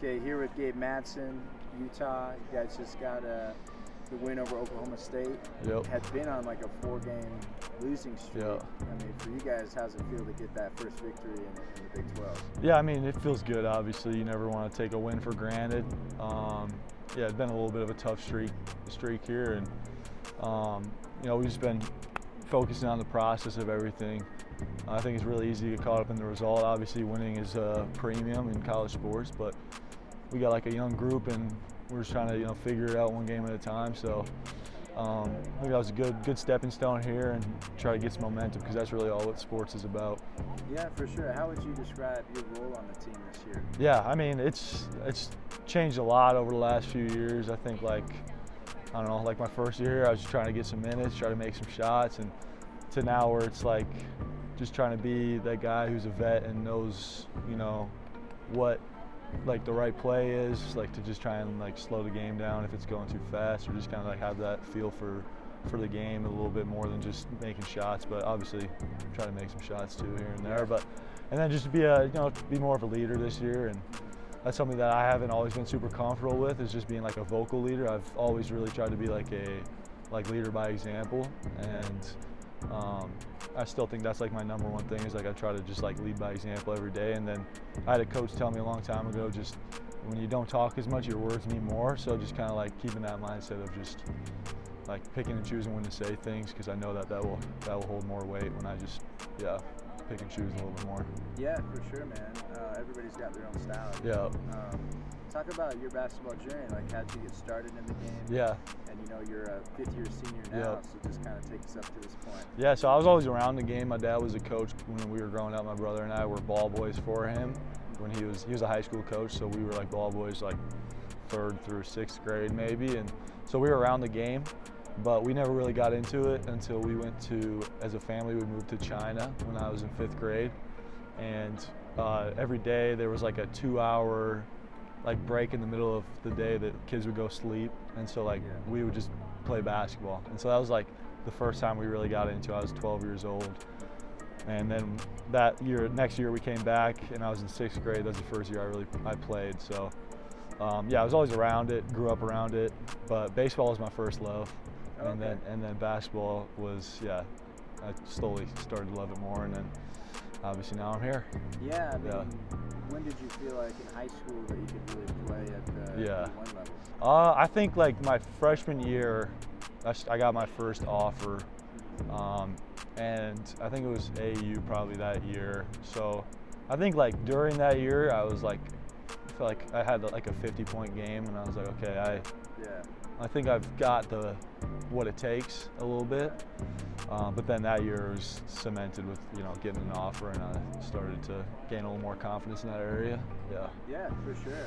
Okay, here with Gabe Madsen, Utah. You guys just got the win over Oklahoma State. Yep. Had been on like a 4-game losing streak. Yep. I mean, for you guys, how's it feel to get that first victory in the Big 12? Yeah, I mean, it feels good. Obviously, you never want to take a win for granted. Yeah, it's been a little bit of a tough streak here, and we've just been focusing on the process of everything. I think it's really easy to get caught up in the result. Obviously, winning is a premium in college sports, but we got like a young group, and we're just trying to figure it out one game at a time. So I think that was a good stepping stone here, and try to get some momentum, because that's really all what sports is about. Yeah, for sure. How would you describe your role on the team this year? Yeah, I mean, it's changed a lot over the last few years. I think like my first year here, I was just trying to get some minutes, try to make some shots, and to now where it's like just trying to be that guy who's a vet and knows what like the right play is, like to just try and like slow the game down if it's going too fast, or just kind of like have that feel for the game a little bit more than just making shots, but obviously try to make some shots too here and there. And then just be more of a leader this year, and that's something that I haven't always been super comfortable with, is just being like a vocal leader. I've always really tried to be like a leader by example, and I still think that's like my number one thing, is like I try to just like lead by example every day. And then I had a coach tell me a long time ago, just when you don't talk as much, your words mean more. So just kind of like keeping that mindset of just like picking and choosing when to say things, because I know that will hold more weight when I just pick and choose a little bit more. Yeah, for sure, man. Everybody's got their own style. Yeah. Talk about your basketball journey. Like, how'd you get started in the game? Yeah. And you're a fifth-year senior now, so just kind of take us up to this point. Yeah, so I was always around the game. My dad was a coach when we were growing up. My brother and I were ball boys for him when he was a high school coach. So we were like ball boys, like 3rd through 6th grade maybe, and so we were around the game. But we never really got into it until we went to, as a family, we moved to China when I was in 5th grade, and every day there was like a 2-hour like break in the middle of the day that kids would go sleep, and so like we would just play basketball. And so that was like the first time we really got into it. I was 12 years old, and then next year we came back, and I was in 6th grade. That's the first year I played. So I was always around it, grew up around it, but baseball was my first love. Okay. And then basketball was, I slowly started to love it more, and then obviously now I'm here. Yeah, I mean, when did you feel like in high school that you could really play at the D1 level? I think like my freshman year, I got my first offer, and I think it was AAU probably that year. So I think like during that year, I felt like I had like a 50-point game, and I was like, okay, I think I've got what it takes a little bit, but then that year was cemented with getting an offer, and I started to gain a little more confidence in that area. Yeah, for sure.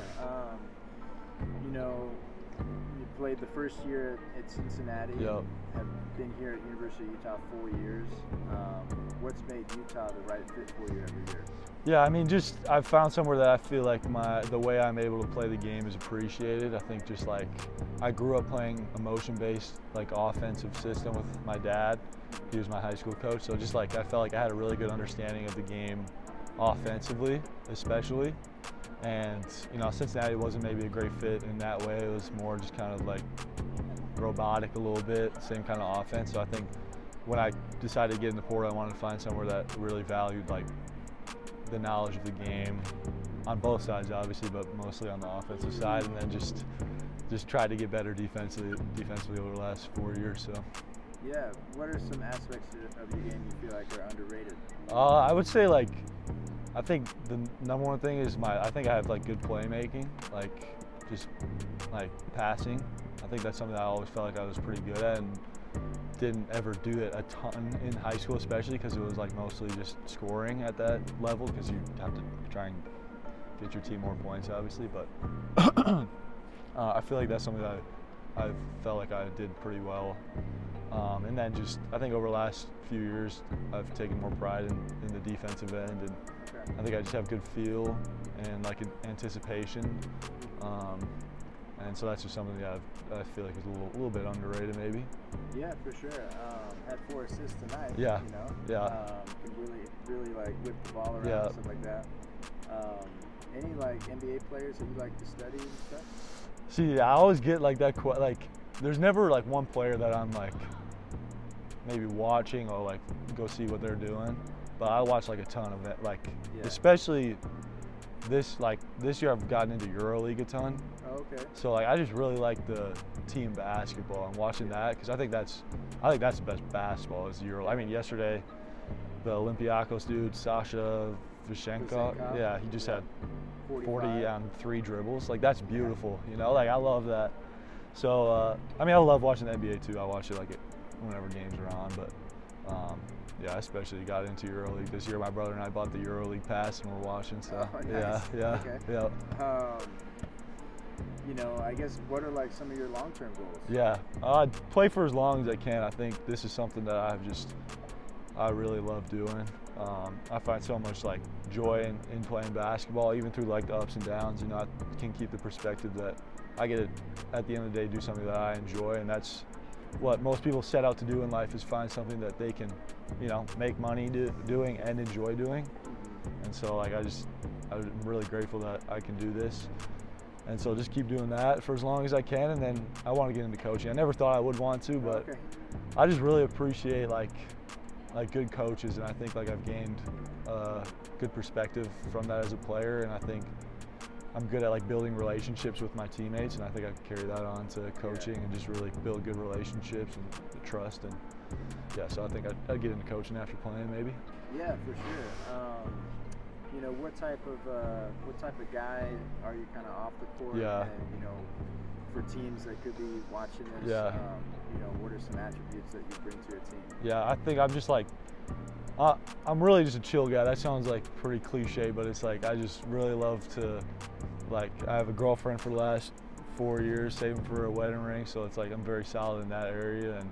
You played the first year at Cincinnati. Yep. Have been here at University of Utah 4 years. What's made Utah the right fit for you every year? Yeah, I mean, just I've found somewhere that I feel like the way I'm able to play the game is appreciated. I think just like I grew up playing a motion-based like offensive system with my dad. He was my high school coach, so just like I felt like I had a really good understanding of the game offensively, especially. And Cincinnati wasn't maybe a great fit in that way. It was more just kind of like robotic a little bit, same kind of offense. So I think when I decided to get into Portland, I wanted to find somewhere that really valued like the knowledge of the game on both sides, obviously, but mostly on the offensive side, and then just tried to get better defensively over the last 4 years. So. Yeah, what are some aspects of your game you feel like are underrated? I would say like, I think the number one thing is I think I have like good playmaking, like just like passing. I think that's something that I always felt like I was pretty good at, and didn't ever do it a ton in high school, especially because it was like mostly just scoring at that level, because you have to try and get your team more points, obviously. But I feel like that's something that I felt like I did pretty well. And then just I think over the last few years, I've taken more pride in the defensive end, and I think I just have good feel and like anticipation. And so that's just something that I feel like is a little bit underrated, maybe. Yeah, for sure. Had 4 assists tonight. Yeah. Can really like whip the ball around and stuff like that. Any like NBA players that you like to study and stuff? See, I always get like that. Like, there's never like one player that I'm like maybe watching or like go see what they're doing. But I watch like a ton of it. Like, especially this year I've gotten into EuroLeague a ton. Oh, okay. So like I just really like the team basketball and watching that because I think that's the best basketball is Euro. I mean, yesterday the Olympiacos dude Sasha Vishenko, yeah, he just had 40 on 3 dribbles. Like, that's beautiful, you know. Like, I love that. So I mean, I love watching the NBA too. I watch it like whenever games are on, but yeah, I especially got into EuroLeague this year. My brother and I bought the EuroLeague pass and we're watching. So nice. yeah. You know, I guess what are like some of your long-term goals? Yeah, play for as long as I can. I think this is something that I really love doing. I find so much like joy in playing basketball, even through like the ups and downs. You know, I can keep the perspective that I get to, at the end of the day, do something that I enjoy, and that's what most people set out to do in life, is find something that they can, you know, make money doing and enjoy doing. And so like I'm really grateful that I can do this. And so just keep doing that for as long as I can, and then I want to get into coaching. I never thought I would want to, but I just really appreciate like good coaches, and I think like I've gained good perspective from that as a player, and I think I'm good at like building relationships with my teammates, and I think I can carry that on to coaching and just really build good relationships and trust. And yeah, so I think I'd get into coaching after playing maybe. Yeah, for sure. You know, what type of guy are you kind of off the court? Yeah. And, you know, for teams that could be watching this, Yeah. You know, what are some attributes that you bring to your team? Yeah, I think I'm just like, I'm really just a chill guy. That sounds like pretty cliche, but it's like I just really love to, like, I have a girlfriend for the last 4 years, saving for a wedding ring, so it's like I'm very solid in that area. And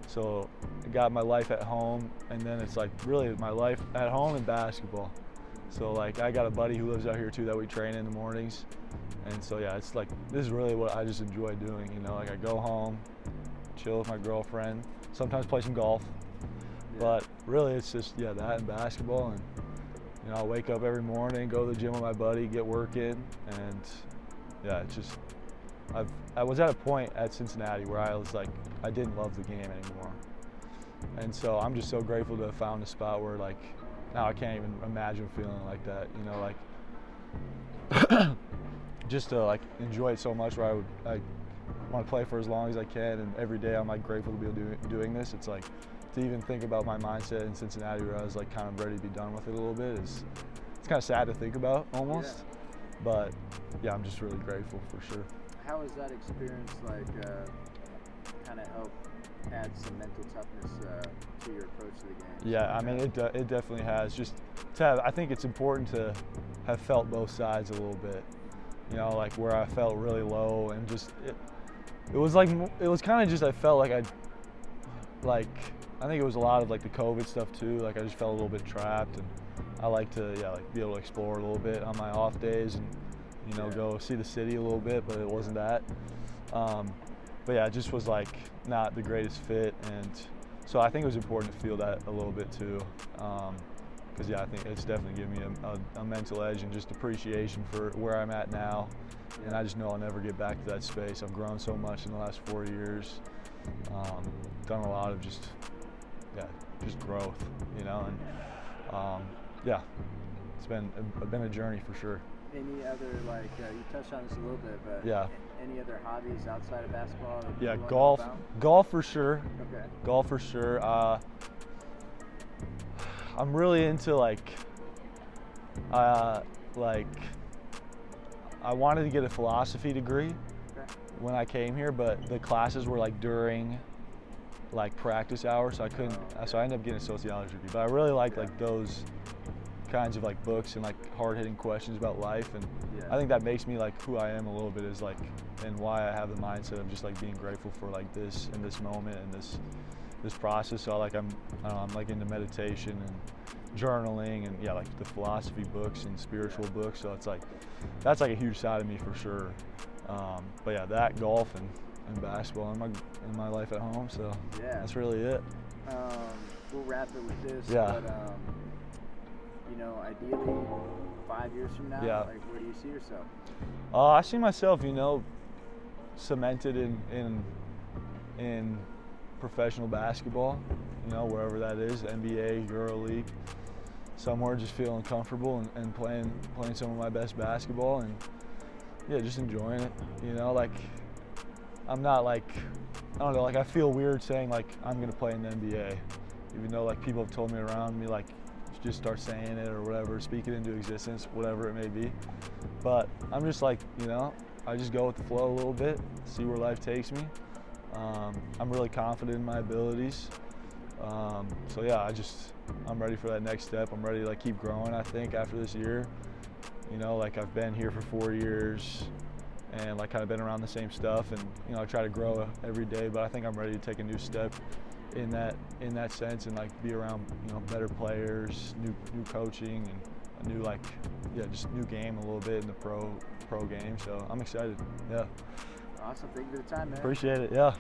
so I got my life at home, and then it's like really my life at home and basketball. So like I got a buddy who lives out here too that we train in the mornings, and so yeah, it's like this is really what I just enjoy doing. You know, like I go home, chill with my girlfriend, sometimes play some golf, but really it's just that and basketball. And you know, I wake up every morning, go to the gym with my buddy, get work in, and yeah, it's just I was at a point at Cincinnati where I was like I didn't love the game anymore, and so I'm just so grateful to have found a spot where like. Now I can't even imagine feeling like that, you know, like just to like enjoy it so much where I want to play for as long as I can, and every day I'm like grateful to be doing this. It's like to even think about my mindset in Cincinnati where I was like kind of ready to be done with it a little bit it's kind of sad to think about almost, but yeah, I'm just really grateful for sure. How has that experience like kind of helped add some mental toughness to your approach to the game? Yeah, I mean, it definitely has. Just to have, I think it's important to have felt both sides a little bit. You know, like where I felt really low, and just it was kind of just I felt like I think it was a lot of like the COVID stuff too. Like I just felt a little bit trapped, and I like to be able to explore a little bit on my off days, and you know go see the city a little bit. But it wasn't that. But yeah, it just was like not the greatest fit, and so I think it was important to feel that a little bit too, because I think it's definitely given me a mental edge and just appreciation for where I'm at now, and I just know I'll never get back to that space. I've grown so much in the last 4 years, done a lot of just growth, you know, and it's been a journey for sure. Any other, like, you touched on this a little bit, but any other hobbies outside of basketball? Yeah, golf for sure. Okay. Golf for sure. I'm really into I wanted to get a philosophy degree when I came here, but the classes were like during like practice hours, so I couldn't. So I ended up getting a sociology degree. But I really like those kinds of like books and like hard-hitting questions about life, and I think that makes me like who I am a little bit, is like, and why I have the mindset of just like being grateful for like this and this moment and this process. So like I'm like into meditation and journaling and like the philosophy books and spiritual books. So it's like that's like a huge side of me for sure. But yeah, that golf and basketball in my life at home. So that's really it. We'll wrap it with this. Yeah. But, you know, ideally 5 years from now? Yeah. Like, where do you see yourself? I see myself, you know, cemented in professional basketball, you know, wherever that is, NBA, EuroLeague, somewhere just feeling comfortable and playing some of my best basketball and, yeah, just enjoying it, you know, like, I'm not like, I don't know, like I feel weird saying like I'm going to play in the NBA, even though like people have told me around me like just start saying it or whatever, speak it into existence, whatever it may be. But I'm just like, you know, I just go with the flow a little bit, see where life takes me. I'm really confident in my abilities. So yeah, I'm ready for that next step. I'm ready to like keep growing, I think, after this year. You know, like I've been here for 4 years and like kind of been around the same stuff and, you know, I try to grow every day, but I think I'm ready to take a new step in that sense and like be around, you know, better players, new coaching and a new like, yeah, just new game a little bit in the pro game. So I'm excited. Yeah. Awesome. Thank you for the time, man. Appreciate it. Yeah.